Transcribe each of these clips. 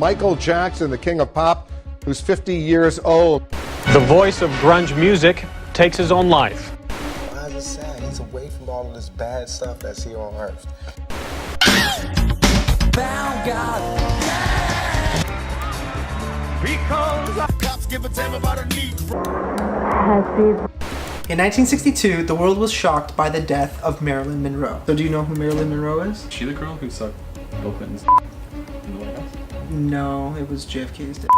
Michael Jackson, the king of pop, who's 50 years old. The voice of grunge music takes his own life. Why is it sad? He's away from all of this bad stuff that's here on Earth. Found God. Because cops give a damn about a need. In 1962, the world was shocked by the death of Marilyn Monroe. So do you know who Marilyn Monroe is? Is she the girl who sucked Bill Clinton's in the White House? No, it was JFK's death.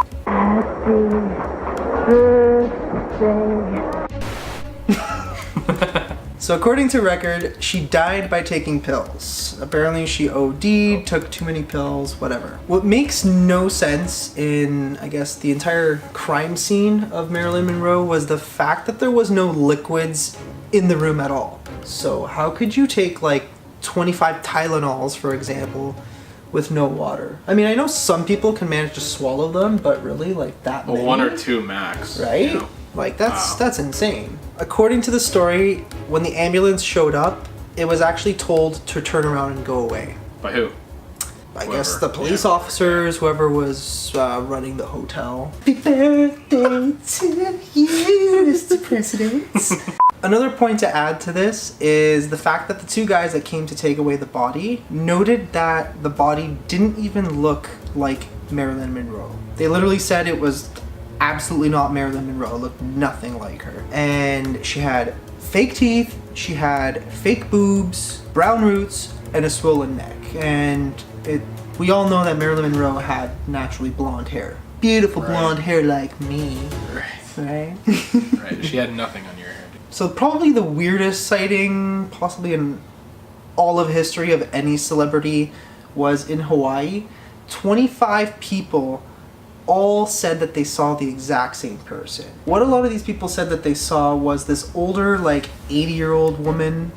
So according to record, she died by taking pills. Apparently she OD'd, took too many pills, whatever. What makes no sense in, I guess, the entire crime scene of Marilyn Monroe was the fact that there was no liquids in the room at all. So how could you take like 25 Tylenols, for example, with no water? I mean, I know some people can manage to swallow them, but really, like that many? Well, 1 or 2 max. Right? You know? Like that's insane. According to the story, when the ambulance showed up, it was actually told to turn around and go away. By who? I guess the police officers, whoever was running the hotel. Happy birthday to you, Mr. President. Another point to add to this is the fact that the 2 guys that came to take away the body noted that the body didn't even look like Marilyn Monroe. They literally said it was absolutely not Marilyn Monroe. It looked nothing like her. And she had fake teeth, she had fake boobs, brown roots, and a swollen neck. And we all know that Marilyn Monroe had naturally blonde hair. Beautiful blonde hair like me. Right? Right. She had nothing on your hair. So probably the weirdest sighting possibly in all of history of any celebrity was in Hawaii. 25 people all said that they saw the exact same person. What a lot of these people said that they saw was this older, like 80-year-old woman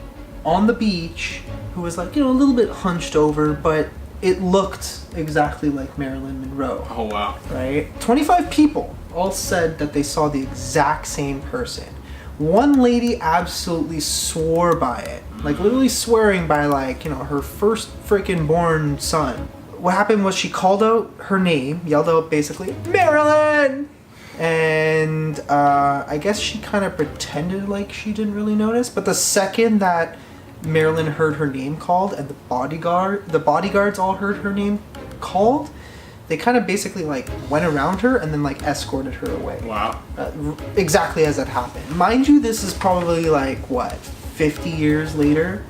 on the beach who was like, you know, a little bit hunched over, but it looked exactly like Marilyn Monroe. Oh, wow. Right? 25 people all said that they saw the exact same person. One lady absolutely swore by it. Like literally swearing by, like, you know, her first freaking born son. What happened was she called out her name, yelled out basically, Marilyn! And I guess she kind of pretended like she didn't really notice, but the second that Marilyn heard her name called and the bodyguards all heard her name called, they kind of basically like went around her and then like escorted her away. Wow. Exactly as that happened. Mind you, this is probably like, what, 50 years later?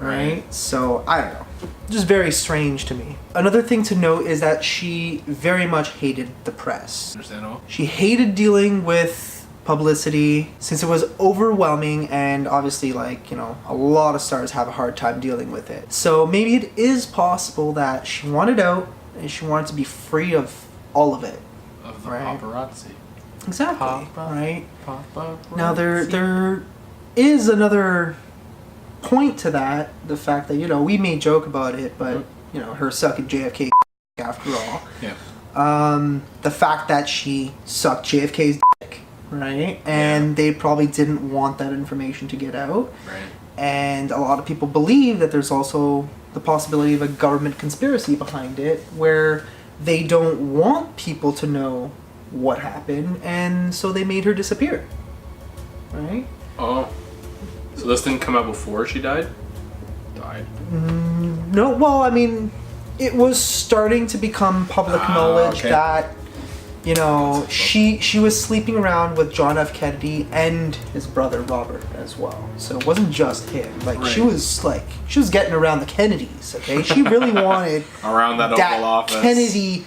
Right? So, I don't know. Just very strange to me. Another thing to note is that she very much hated the press. Understandable. She hated dealing with publicity since it was overwhelming, and obviously, like, you know, a lot of stars have a hard time dealing with it. So maybe it is possible that she wanted out and she wanted to be free of all of it. Of the paparazzi. Exactly. Right? Paparazzi. Now there is another point to that, the fact that, you know, we may joke about it, but, you know, her sucking JFK after all. Yeah. The fact that she sucked JFK's dick, right? And they probably didn't want that information to get out. Right. And a lot of people believe that there's also the possibility of a government conspiracy behind it, where they don't want people to know what happened, and so they made her disappear. Right? Oh. So this didn't come out before she died? No, well, I mean, it was starting to become public knowledge that, you know, she was sleeping around with John F. Kennedy and his brother Robert as well. So it wasn't just him. Like, she was getting around the Kennedys, okay? She really wanted around that Oval Office. Kennedy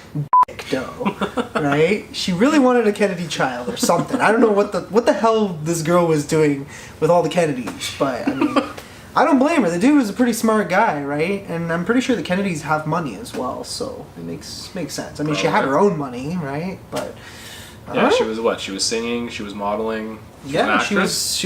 dick dough, right? She really wanted a Kennedy child or something. I don't know what the hell this girl was doing with all the Kennedys, but I mean, I don't blame her. The dude was a pretty smart guy, right? And I'm pretty sure the Kennedys have money as well, so it makes sense. I mean, she had her own money, right? But yeah, she was what? She was singing, she was modeling. She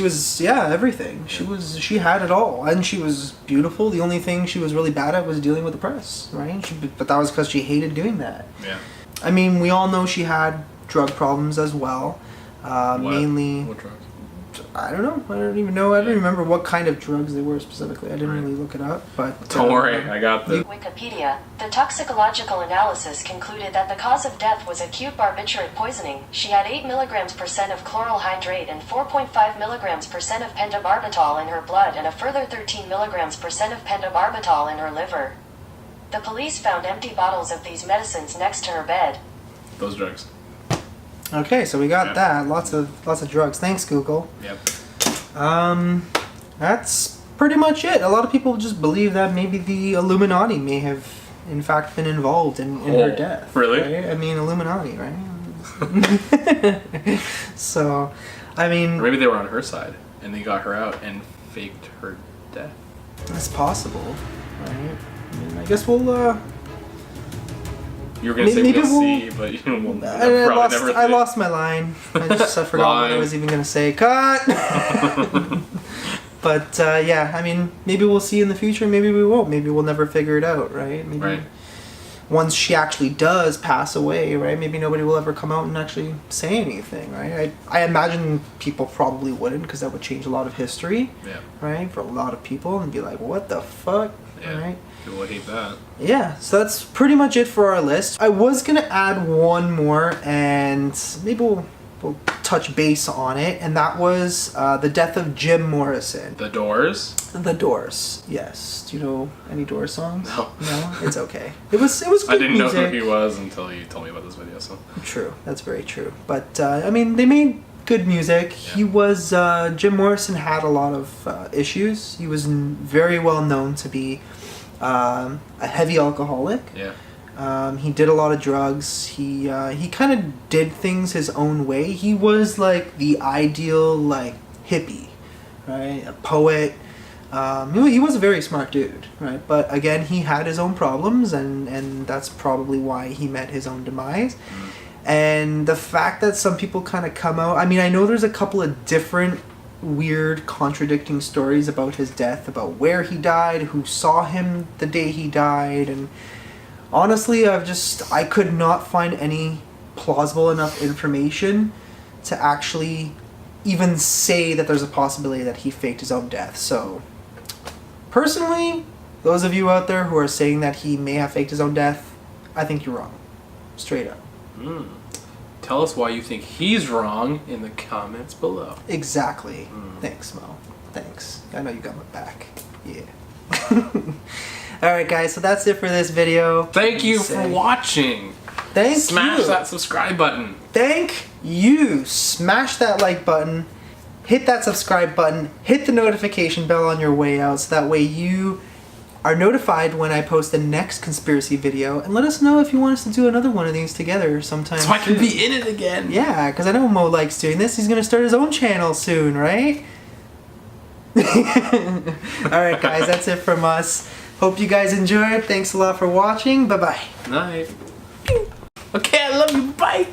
was everything. She had it all, and she was beautiful. The only thing she was really bad at was dealing with the press, right? But that was because she hated doing that. Yeah. I mean, we all know she had drug problems as well. Mainly what drugs? I don't know. I don't even know. I don't remember what kind of drugs they were specifically. I didn't really look it up, but... Don't worry, I got the... Wikipedia. The toxicological analysis concluded that the cause of death was acute barbiturate poisoning. She had 8 mg% of chloral hydrate and 4.5 mg% of pentobarbital in her blood and a further 13 mg% of pentobarbital in her liver. The police found empty bottles of these medicines next to her bed. Those drugs. Okay, so we got Yep. that. Lots of drugs. Thanks, Google. Yep. That's pretty much it. A lot of people just believe that maybe the Illuminati may have, in fact, been involved in her death. Really? Right? I mean, Illuminati, right? So, I mean... Or maybe they were on her side, and they got her out and faked her death. It's possible, right? I mean, I guess we'll, You were gonna say maybe we'll we'll- see, but we'll I probably never I see. lost my line. I forgot what I Line. was even gonna say. Cut! But yeah, I mean, maybe we'll see in the future, maybe we won't. Maybe we'll never figure it out, right? Maybe Right. once she actually does pass away, right? Maybe nobody will ever come out and actually say anything, right? I imagine people probably wouldn't, because that would change a lot of history, Yeah. right? For a lot of people, and be like, what the fuck, Yeah. right? People would hate that. Yeah, so that's pretty much it for our list. I was gonna add one more, and maybe we'll touch base on it, and that was the death of Jim Morrison. The Doors? The Doors, yes. Do you know any Doors songs? No. No, it's okay. It was good I didn't know music. who he was until you told me about this video, so... True, that's very true. But I mean, they made good music. He was Jim Morrison had a lot of issues. He was very well known to be a heavy alcoholic. Yeah. He did a lot of drugs. He kind of did things his own way. He was like the ideal like hippie, right? A poet. He was a very smart dude, right? But again, he had his own problems, and that's probably why he met his own demise. And the fact that some people kind of come out, I mean, I know there's a couple of different weird contradicting stories about his death, about where he died, who saw him the day he died, and honestly, I could not find any plausible enough information to actually even say that there's a possibility that he faked his own death. So, personally, those of you out there who are saying that he may have faked his own death, I think you're wrong. Straight up. Tell us why you think he's wrong in the comments below. Exactly. Thanks, Mo. Thanks. I know you got my back. Yeah. Alright guys, so that's it for this video. Thank you for watching. Thank Smash you. that subscribe button. Thank you. Smash that like button. Hit that subscribe button. Hit the notification bell on your way out so that way you are notified when I post the next conspiracy video. And let us know if you want us to do another one of these together sometime So I can soon. be in it again. Yeah, because I know Mo likes doing this. He's going to start his own channel soon, right? Alright guys, that's it from us. Hope you guys enjoyed. Thanks a lot for watching. Bye-bye. Night. Okay, I love you. Bye.